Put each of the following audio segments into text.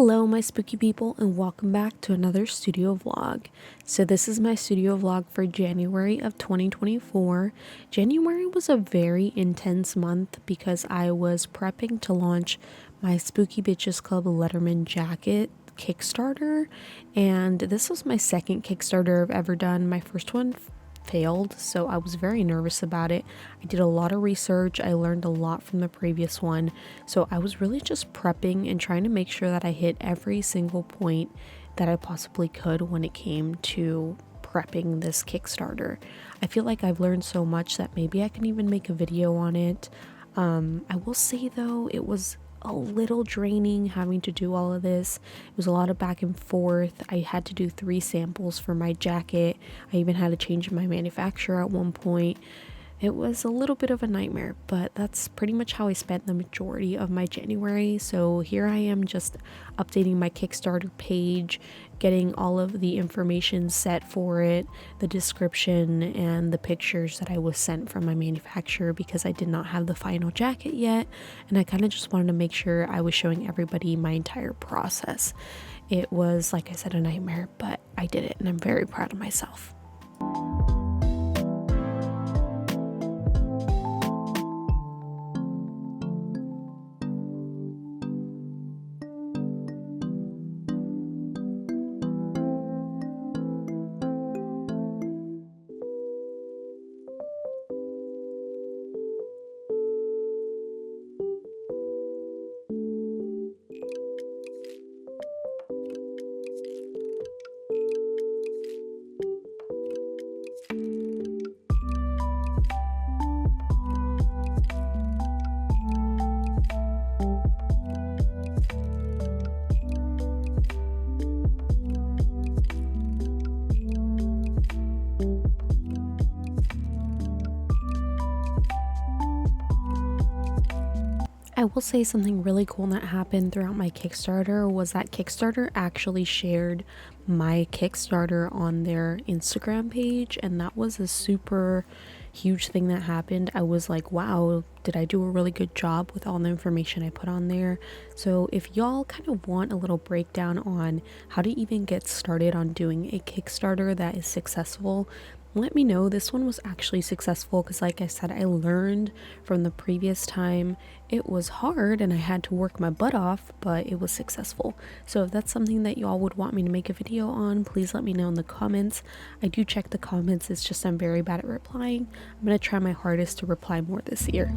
Hello my spooky people and welcome back to another studio vlog. So this is my studio vlog for January of 2024. January was a very intense month because I was prepping to launch my Spooky Bitches Club Letterman jacket Kickstarter, and this was my second Kickstarter I've ever done. My first one failed, so I was very nervous about it. I did a lot of research. I learned a lot from the previous one, so I was really just prepping and trying to make sure that I hit every single point that I possibly could when it came to prepping this Kickstarter. I feel like I've learned so much that maybe I can even make a video on it. I will say though, it was a little draining having to do all of this. It was a lot of back and forth. I had to do 3 samples for my jacket. I even had to change my manufacturer at one point. It was a little bit of a nightmare, but that's pretty much how I spent the majority of my January. So here I am just updating my Kickstarter page, getting all of the information set for it, the description and the pictures that I was sent from my manufacturer because I did not have the final jacket yet. And I kind of just wanted to make sure I was showing everybody my entire process. It was, like I said, a nightmare, but I did it and I'm very proud of myself. I will say something really cool that happened throughout my Kickstarter was that Kickstarter actually shared my Kickstarter on their Instagram page, and that was a super huge thing that happened. I was like, wow, did I do a really good job with all the information I put on there? So if y'all kind of want a little breakdown on how to even get started on doing a Kickstarter that is successful, let me know. This one was actually successful because, like I said, I learned from the previous time. It was hard and I had to work my butt off, but it was successful. So if that's something that y'all would want me to make a video on, please let me know in the comments. I do check the comments, it's just I'm very bad at replying. I'm gonna try my hardest to reply more this year.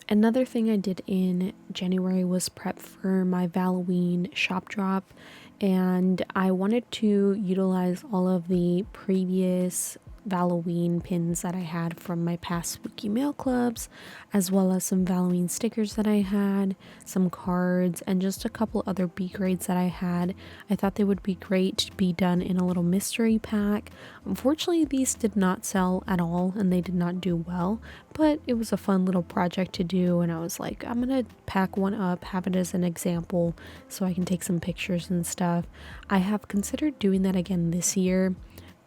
Another thing I did in January was prep for my Valloween shop drop, and I wanted to utilize all of the previous Valloween pins that I had from my past spooky mail clubs, as well as some Valloween stickers that I had, some cards, and just a couple other B grades that I had. I thought they would be great to be done in a little mystery pack. Unfortunately, these did not sell at all and they did not do well, but it was a fun little project to do, and I was like, I'm gonna pack one up, have it as an example so I can take some pictures and stuff. I have considered doing that again this year,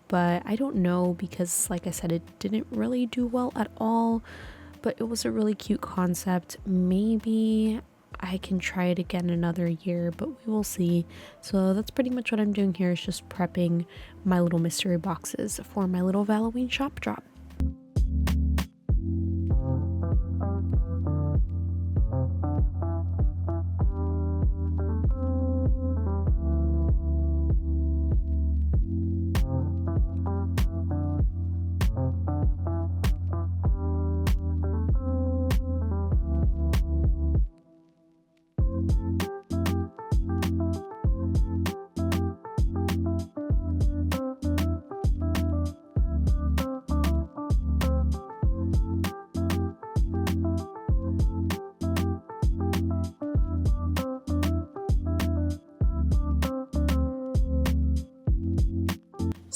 but I don't know because, like I said, it didn't really do well at all, but it was a really cute concept. Maybe I can try it again another year, but we will see. So that's pretty much what I'm doing here, is just prepping my little mystery boxes for my little Valloween shop drop.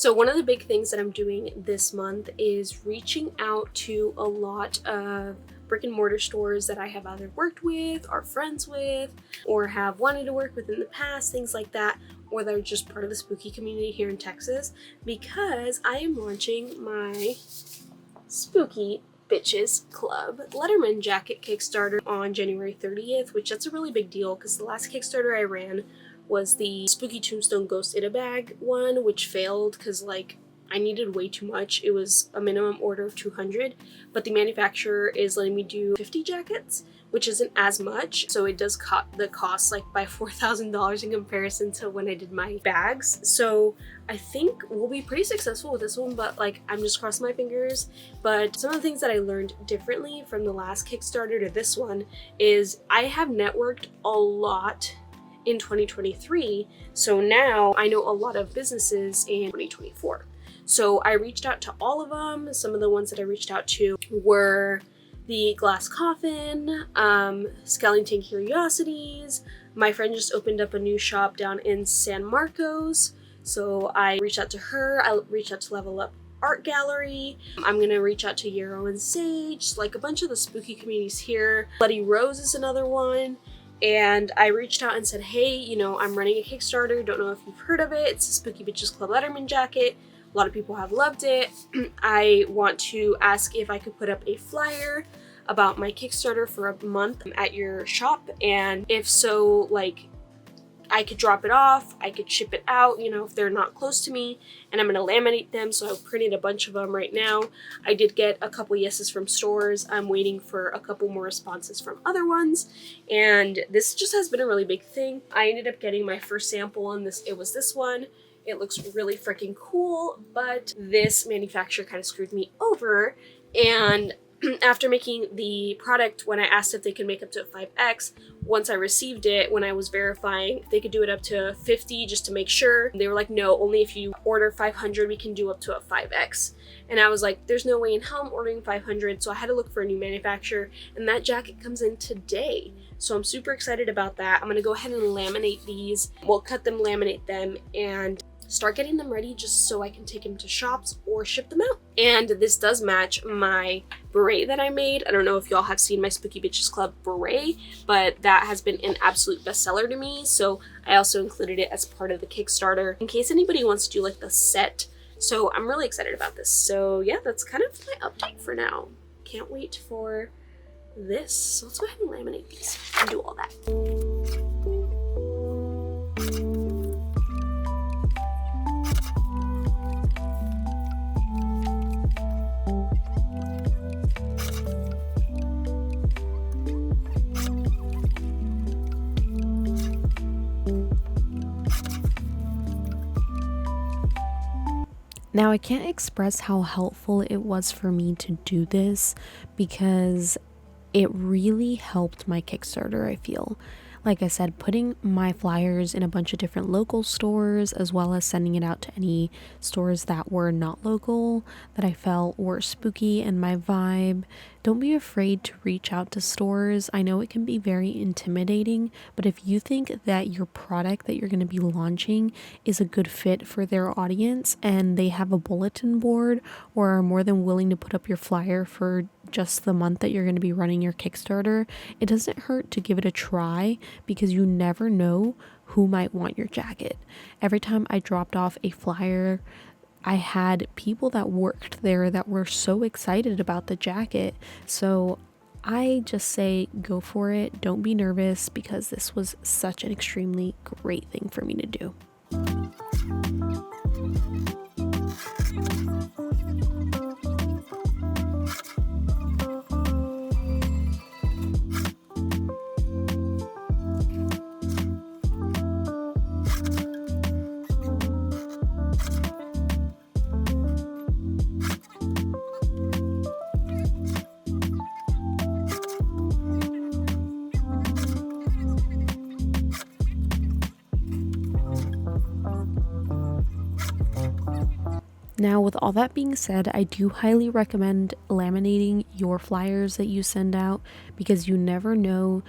So one of the big things that I'm doing this month is reaching out to a lot of brick and mortar stores that I have either worked with, are friends with, or have wanted to work with in the past, things like that, or that are just part of the spooky community here in Texas, because I am launching my Spooky Bitches Club Letterman jacket Kickstarter on January 30th, which that's a really big deal because the last Kickstarter I ran was the Spooky Tombstone Ghost in a Bag one, which failed because like I needed way too much. It was a minimum order of 200, but the manufacturer is letting me do 50 jackets, which isn't as much, so it does cut the cost like by $4,000 in comparison to when I did my bags. So I think we'll be pretty successful with this one, but like I'm just crossing my fingers. But some of the things that I learned differently from the last Kickstarter to this one is I have networked a lot in 2023, so now I know a lot of businesses in 2024. So I reached out to all of them. Some of the ones that I reached out to were the Glass Coffin, Skellington Curiosities. My friend just opened up a new shop down in San Marcos, so I reached out to her. I reached out to Level Up Art Gallery. I'm gonna reach out to Yarrow and Sage, like a bunch of the spooky communities here. Bloody Rose is another one. And I reached out and said, hey, you know, I'm running a Kickstarter. Don't know if you've heard of it. It's the Spooky Bitches Club Letterman jacket. A lot of people have loved it. I want to ask if I could put up a flyer about my Kickstarter for a month at your shop. And if so, like, I could drop it off, I could ship it out, you know, if they're not close to me, and I'm gonna laminate them. So I've printed a bunch of them right now. I did get a couple yeses from stores. I'm waiting for a couple more responses from other ones, and this just has been a really big thing. I ended up getting my first sample on this. It was this one. It looks really freaking cool, but this manufacturer kind of screwed me over. And after making the product, when I asked if they could make up to a 5X, once I received it, when I was verifying if they could do it up to 50 just to make sure, they were like, no, only if you order 500 we can do up to a 5X. And I was like, there's no way in hell I'm ordering 500, so I had to look for a new manufacturer, and that jacket comes in today. So I'm super excited about that. I'm gonna go ahead and laminate these. We'll cut them, laminate them, and start getting them ready just so I can take them to shops or ship them out. And this does match my beret that I made. I don't know if y'all have seen my Spooky Bitches Club beret, but that has been an absolute bestseller to me. So I also included it as part of the Kickstarter in case anybody wants to do like the set. So I'm really excited about this. So yeah, that's kind of my update for now. Can't wait for this. So let's go ahead and laminate these and do all that. Now, I can't express how helpful it was for me to do this because it really helped my Kickstarter, I feel. Like I said, putting my flyers in a bunch of different local stores, as well as sending it out to any stores that were not local, that I felt were spooky and my vibe. Don't be afraid to reach out to stores. I know it can be very intimidating, but if you think that your product that you're going to be launching is a good fit for their audience and they have a bulletin board or are more than willing to put up your flyer for just the month that you're going to be running your Kickstarter, it doesn't hurt to give it a try because you never know who might want your jacket. Every time I dropped off a flyer, I had people that worked there that were so excited about the jacket. So I just say go for it. Don't be nervous because this was such an extremely great thing for me to do. Now, with all that being said, I do highly recommend laminating your flyers that you send out, because you never know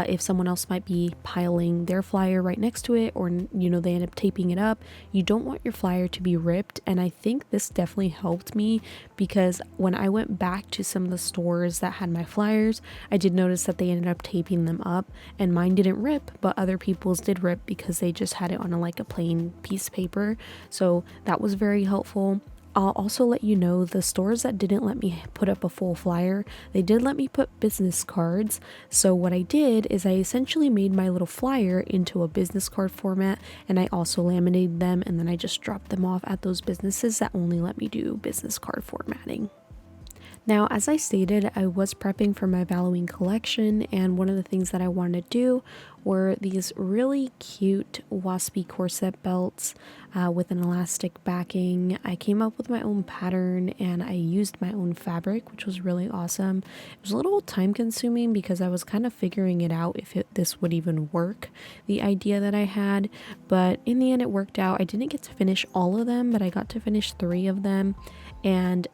if someone else might be piling their flyer right next to it, or they end up taping it up. You don't want your flyer to be ripped, and I think this definitely helped me, because when I went back to some of the stores that had my flyers, I did notice that they ended up taping them up, and mine didn't rip, but other people's did rip because they just had it on a plain piece of paper. So that was very helpful. I'll also let you know, the stores that didn't let me put up a full flyer, they did let me put business cards. So what I did is I essentially made my little flyer into a business card format, and I also laminated them, and then I just dropped them off at those businesses that only let me do business card formatting. Now, as I stated, I was prepping for my Valloween collection, and one of the things that I wanted to do were these really cute waspy corset belts with an elastic backing. I came up with my own pattern, and I used my own fabric, which was really awesome. It was a little time consuming because I was kind of figuring it out if this would even work, the idea that I had, but in the end it worked out. I didn't get to finish all of them, but I got to finish 3 of them. And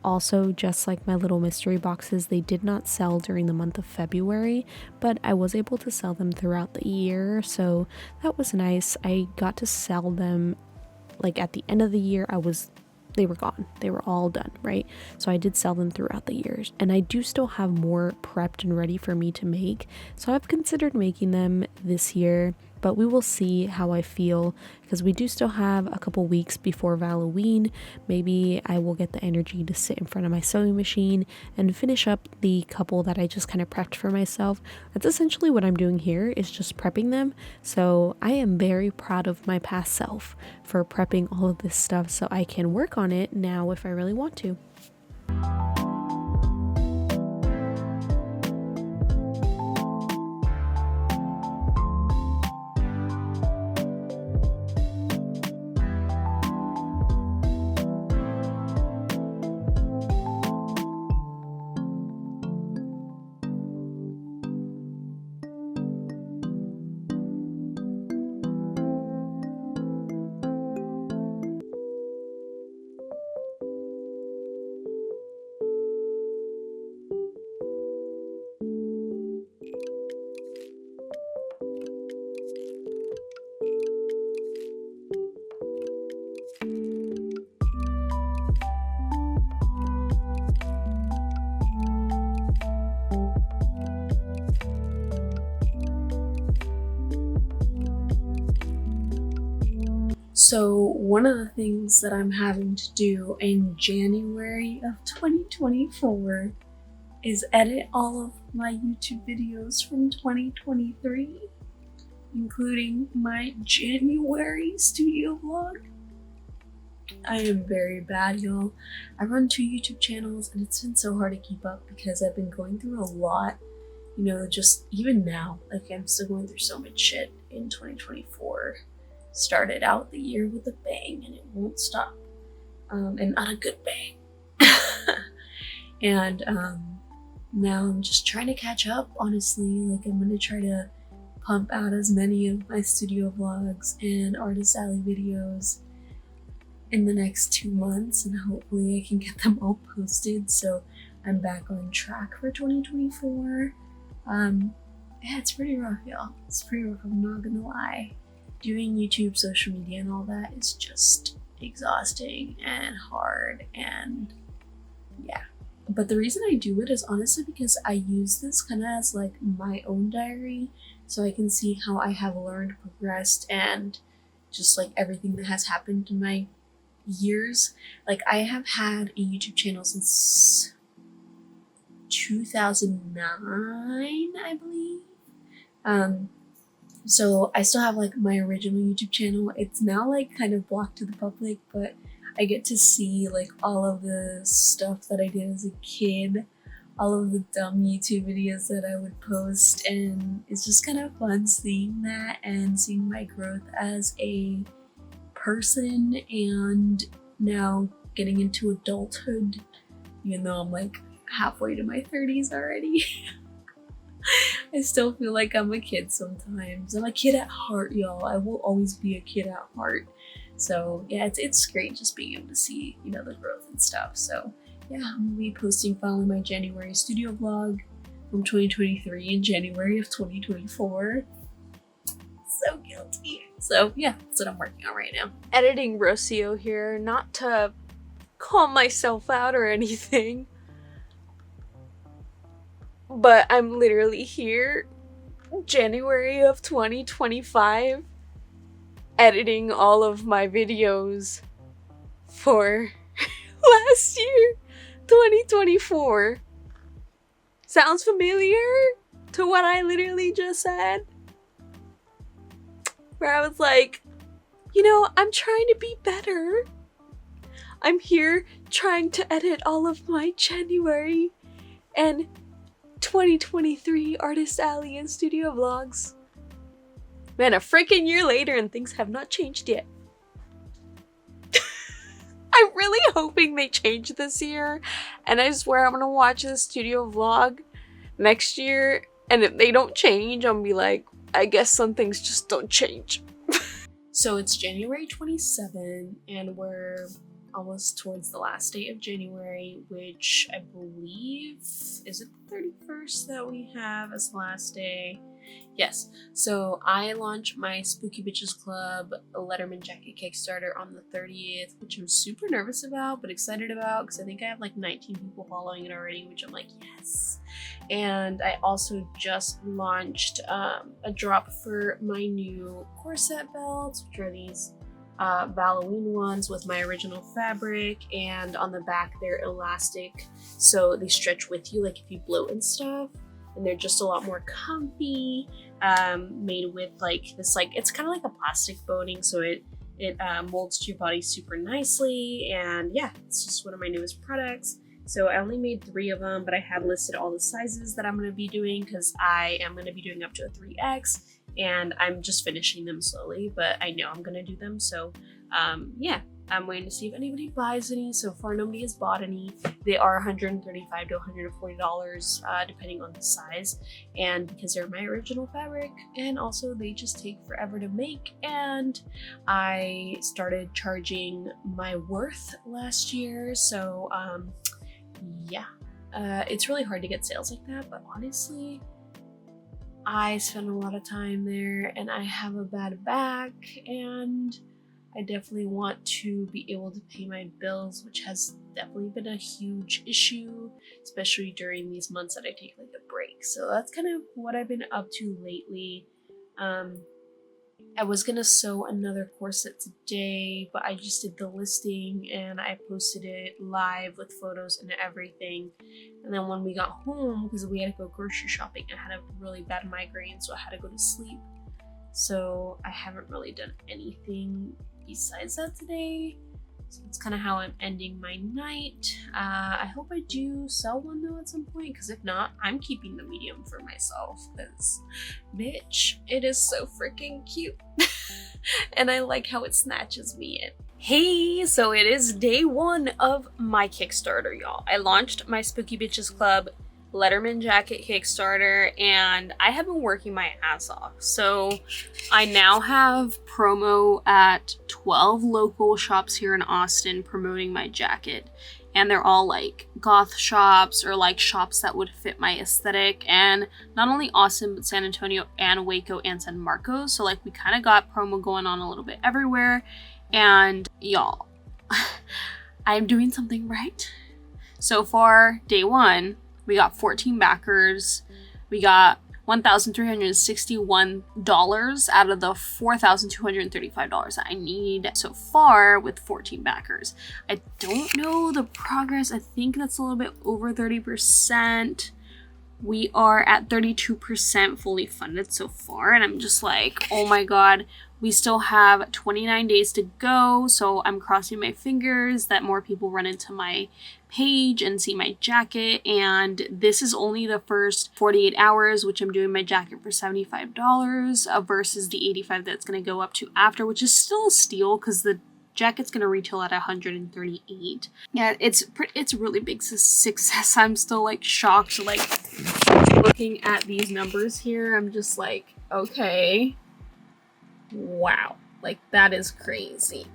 also, just like my little mystery boxes, they did not sell during the month of February, but I was able to sell them throughout the year, so that was nice. I got to sell them at the end of the year. They were gone. They were all done, right? So I did sell them throughout the years, and I do still have more prepped and ready for me to make. So I've considered making them this year, but we will see how I feel, because we do still have a couple weeks before Valloween. Maybe I will get the energy to sit in front of my sewing machine and finish up the couple that I just kind of prepped for myself. That's essentially what I'm doing here, is just prepping them. So I am very proud of my past self for prepping all of this stuff so I can work on it now if I really want to. So one of the things that I'm having to do in January of 2024 is edit all of my YouTube videos from 2023, including my January studio vlog. I am very bad, y'all. I run 2 YouTube channels, and it's been so hard to keep up because I've been going through a lot, just even now, I'm still going through so much shit in 2024. Started out the year with a bang, and it won't stop, and not a good bang. And now I'm just trying to catch up, honestly. I'm gonna try to pump out as many of my studio vlogs and Artist Alley videos in the next 2 months, and hopefully I can get them all posted so I'm back on track for 2024. Yeah, it's pretty rough, y'all. It's pretty rough, I'm not gonna lie. Doing YouTube, social media, and all that is just exhausting and hard, and yeah. But the reason I do it is honestly because I use this kind of as my own diary, so I can see how I have learned, progressed, and just everything that has happened in my years. I have had a YouTube channel since 2009, I believe. So I still have my original YouTube channel. It's now kind of blocked to the public, but I get to see all of the stuff that I did as a kid, all of the dumb YouTube videos that I would post, and it's just kind of fun seeing that and seeing my growth as a person, and now getting into adulthood, even though I'm halfway to my 30s already. I still feel like I'm a kid sometimes. I'm a kid at heart, y'all. I will always be a kid at heart. So yeah, it's great just being able to see, the growth and stuff. So yeah, I'm gonna be posting finally my January studio vlog from 2023 in January of 2024. So guilty. So yeah, that's what I'm working on right now. Editing Rocio here, not to call myself out or anything, but I'm literally here January of 2025 editing all of my videos for last year, 2024. Sounds familiar to what I literally just said? Where I was like, you know, I'm trying to be better. I'm here trying to edit all of my January and 2023 Artist Alley and studio vlogs. Man, a freaking year later and things have not changed yet. I'm really hoping they change this year, and I swear I'm gonna watch the studio vlog next year, and if they don't change, I'm gonna be like, I guess some things just don't change. So it's January 27, and we're almost towards the last day of January, which I believe, is it the 31st that we have as the last day? Yes. So I launched my Spooky Bitches Club Letterman Jacket Kickstarter on the 30th, which I'm super nervous about, but excited about, because I think I have like 19 people following it already, which I'm like, yes. And I also just launched a drop for my new corset belts, which are these Valloween ones with my original fabric, and on the back they're elastic, so they stretch with you like if you bloat and stuff, and they're just a lot more comfy, made with like this, like it's kind of like a plastic boning, so it molds to your body super nicely. And yeah, it's just one of my newest products. So I only made 3 of them, but I have listed all the sizes that I'm going to be doing, because I am going to be doing up to a 3X, and I'm just finishing them slowly, but I know I'm going to do them. So yeah, I'm waiting to see if anybody buys any. So far, nobody has bought any. They are $135 to $140, depending on the size, and because they're my original fabric, and also they just take forever to make. And I started charging my worth last year, so yeah, it's really hard to get sales like that, but honestly, I spend a lot of time there, and I have a bad back, and I definitely want to be able to pay my bills, which has definitely been a huge issue, especially during these months that I take like a break. So that's kind of what I've been up to lately. I was gonna sew another corset today, but I just did the listing and I posted it live with photos and everything. And then when we got home, because we had to go grocery shopping, I had a really bad migraine, so I had to go to sleep. So I haven't really done anything besides that today. So that's kind of how I'm ending my night. I hope I do sell one though at some point, because if not, I'm keeping the medium for myself, because bitch, it is so freaking cute. And I like how it snatches me in. Hey, so it is day 1 of my Kickstarter, y'all. I launched my Spooky Bitches Club Letterman Jacket Kickstarter, and I have been working my ass off. So I now have promo at 12 local shops here in Austin promoting my jacket, and they're all like goth shops or like shops that would fit my aesthetic. And not only Austin, but San Antonio and Waco and San Marcos. So like we kind of got promo going on a little bit everywhere. And y'all, I'm doing something right. So far, day 1, we got 14 backers. We got $1,361 out of the $4,235 that I need so far with 14 backers. I don't know the progress. I think that's a little bit over 30%. We are at 32% fully funded so far, and I'm just like, oh my god, we still have 29 days to go. So I'm crossing my fingers that more people run into my page and see my jacket. And this is only the first 48 hours, which I'm doing my jacket for $75 versus the $85 that's going to go up to after, which is still a steal because the jacket's going to retail at $138. Yeah, it's a really big success. I'm still like shocked, like looking at these numbers here. I'm just like, okay, wow, like that is crazy.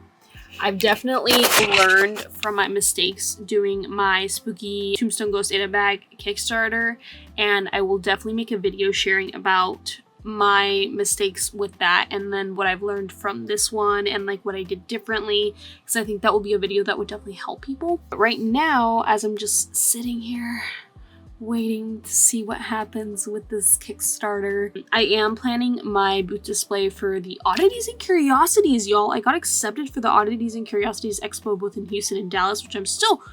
I've definitely learned from my mistakes doing my spooky Tombstone Ghost in a Bag Kickstarter, and I will definitely make a video sharing about my mistakes with that and then what I've learned from this one and like what I did differently, because I think that will be a video that would definitely help people. But right now, as I'm just sitting here waiting to see what happens with this Kickstarter, I am planning my booth display for the Oddities and Curiosities, y'all. I got accepted for the Oddities and Curiosities Expo both in Houston and Dallas, which I'm still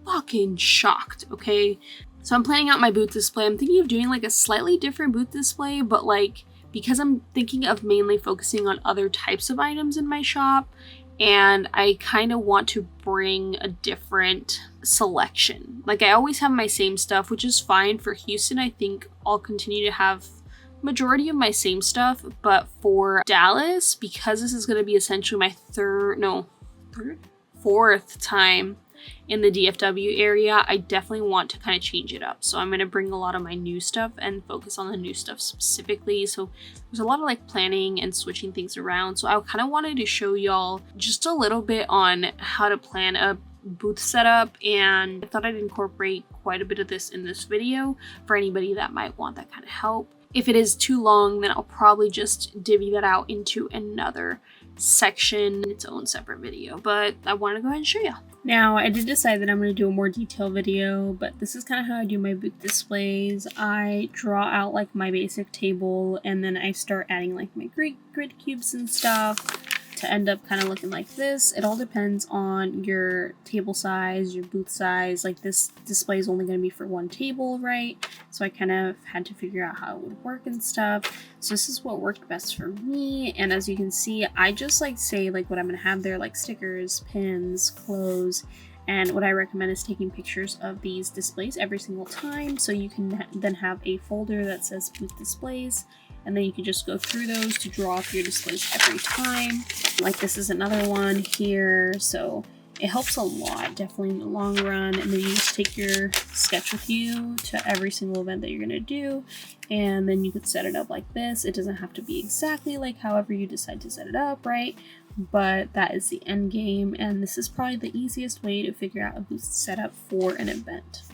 fucking shocked, okay? So I'm planning out my booth display. I'm thinking of doing like a slightly different booth display, but like because I'm thinking of mainly focusing on other types of items in my shop, and I kind of want to bring a different selection. Like I always have my same stuff, which is fine. For Houston, I think I'll continue to have majority of my same stuff, but for Dallas, because this is going to be essentially my fourth time in the DFW area, I definitely want to kind of change it up. So I'm going to bring a lot of my new stuff and focus on the new stuff specifically. So there's a lot of like planning and switching things around. So I kind of wanted to show y'all just a little bit on how to plan a booth setup, and I thought I'd incorporate quite a bit of this in this video for anybody that might want that kind of help. If it is too long, then I'll probably just divvy that out into another section in its own separate video, but I want to go ahead and show you. Now, I did decide that I'm going to do a more detailed video, but this is kind of how I do my booth displays. I draw out like my basic table, and then I start adding like my grid cubes and stuff to end up kind of looking like this. It all depends on your table size, your booth size. Like this display is only going to be for one table, right? So I kind of had to figure out how it would work and stuff. So this is what worked best for me. And as you can see, I just like say like what I'm going to have there, like stickers, pins, clothes. And what I recommend is taking pictures of these displays every single time. So you can then have a folder that says booth displays. And then you can just go through those to draw up your displays every time. Like this is another one here. So it helps a lot, definitely in the long run. And then you just take your sketch with you to every single event that you're going to do. And then you could set it up like this. It doesn't have to be exactly like however you decide to set it up, right? But that is the end game. And this is probably the easiest way to figure out a booth setup for an event.